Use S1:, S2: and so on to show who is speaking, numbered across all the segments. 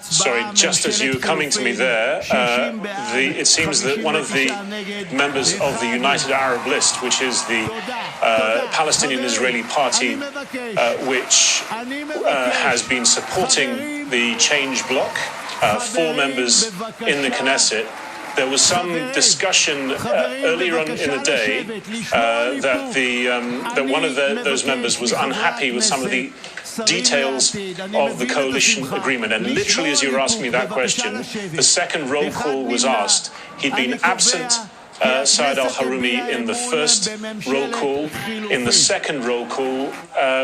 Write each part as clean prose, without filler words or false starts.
S1: Sorry, just as you were coming to me there, it seems that one of the members of the United Arab List, which is the Palestinian-Israeli party, which has been supporting the change bloc, 4 members in the Knesset. There was some discussion earlier on in the day that one of those members was unhappy with some of the details of the coalition agreement. And literally, as you were asking me that question, the second roll call was asked. He'd been absent, Saad al-Harumi, in the first roll call. In the second roll call,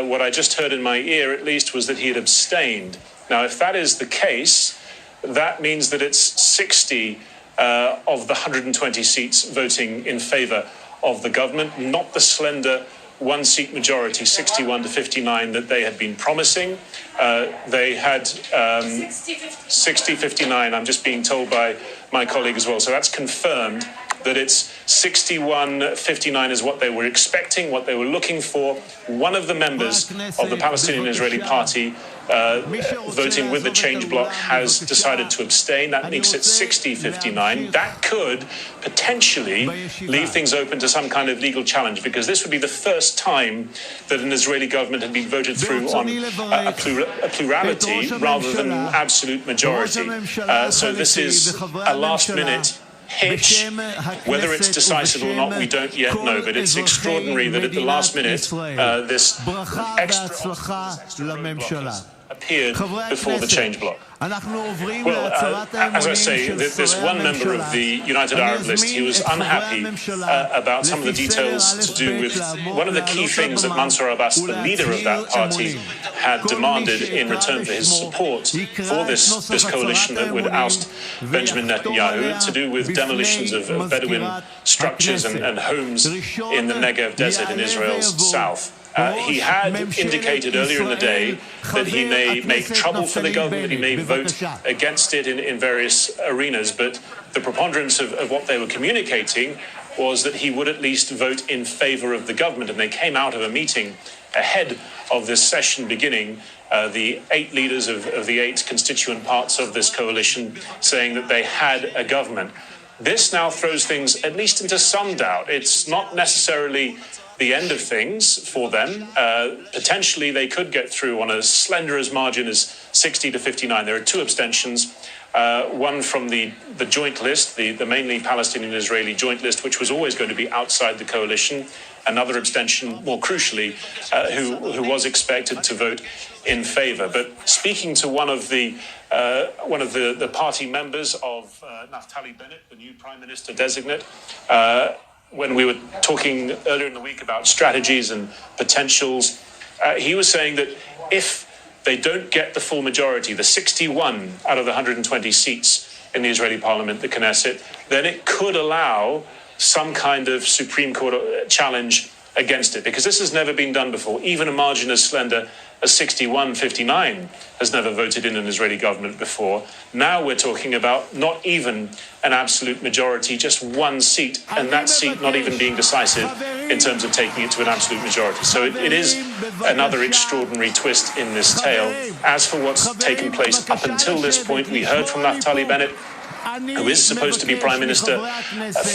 S1: what I just heard in my ear, at least, was that he had abstained. Now, if that is the case, that means that it's 60 of the 120 seats voting in favor of the government, not the slender one-seat majority, 61 to 59, that they had been promising. They had 60-59, I'm just being told by my colleague as well. So that's confirmed that it's 61-59 is what they were expecting, what they were looking for. One of the members of the Palestinian-Israeli party voting with the change bloc has decided to abstain. That makes it 60-59. That could potentially leave things open to some kind of legal challenge, because this would be the first time that an Israeli government had been voted through on a plurality rather than absolute majority. So this is a last-minute hitch. Whether it's decisive or not, we don't yet know, but it's extraordinary that at the last minute this extra appeared before the change bloc. Well, as I say, there's one member of the United Arab List. He was unhappy about some of the details to do with one of the key things that Mansour Abbas, the leader of that party, had demanded in return for his support for this coalition that would oust Benjamin Netanyahu, to do with demolitions of Bedouin structures and homes in the Negev desert in Israel's south. He had indicated earlier in the day that he may make trouble for the government, that he may vote against it in various arenas, but the preponderance of what they were communicating was that he would at least vote in favor of the government. And they came out of a meeting ahead of this session beginning, the 8 leaders of the 8 constituent parts of this coalition, saying that they had a government. This now throws things at least into some doubt. It's not necessarily the end of things for them. Potentially they could get through on as slender as margin as 60 to 59. There are 2 abstentions, one from the joint list, the mainly Palestinian-Israeli joint list, which was always going to be outside the coalition. Another abstention, more crucially, who was expected to vote in favor. But speaking to one of the party members of Naftali Bennett, the new Prime Minister designate, when we were talking earlier in the week about strategies and potentials, he was saying that if they don't get the full majority, the 61 out of the 120 seats in the Israeli parliament, the Knesset, then it could allow some kind of Supreme Court challenge against it, because this has never been done before. Even a margin as slender as 61-59 has never voted in an Israeli government before. Now we're talking about not even an absolute majority, just one seat, and that seat not even being decisive in terms of taking it to an absolute majority. So it is another extraordinary twist in this tale. As for what's taken place up until this point, we heard from Naftali Bennett, who is supposed to be Prime Minister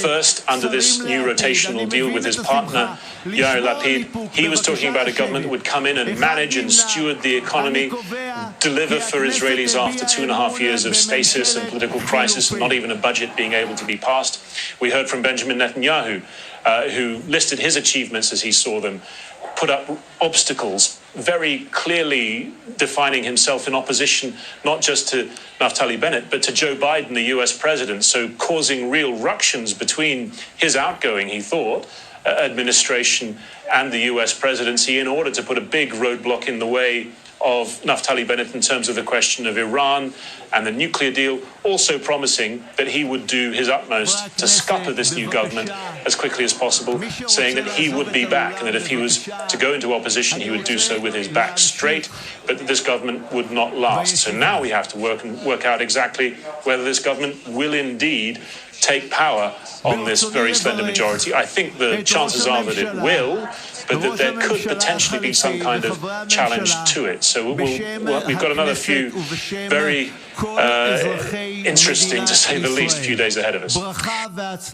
S1: first under this new rotational deal with his partner, Yair Lapid. He was talking about a government that would come in and manage and steward the economy, deliver for Israelis after 2.5 years of stasis and political crisis, and not even a budget being able to be passed. We heard from Benjamin Netanyahu, who listed his achievements as he saw them, put up obstacles, very clearly defining himself in opposition not just to Naftali Bennett, but to Joe Biden, the US president, so causing real ructions between his outgoing, he thought, administration and the US presidency, in order to put a big roadblock in the way of Naftali Bennett in terms of the question of Iran and the nuclear deal, also promising that he would do his utmost to scupper this new government as quickly as possible, saying that he would be back and that if he was to go into opposition, he would do so with his back straight, but that this government would not last. So now we have to work out exactly whether this government will indeed take power on this very slender majority. I think the chances are that it will, but that there could potentially be some kind of challenge to it. So we've got another few very interesting, to say the least, few days ahead of us.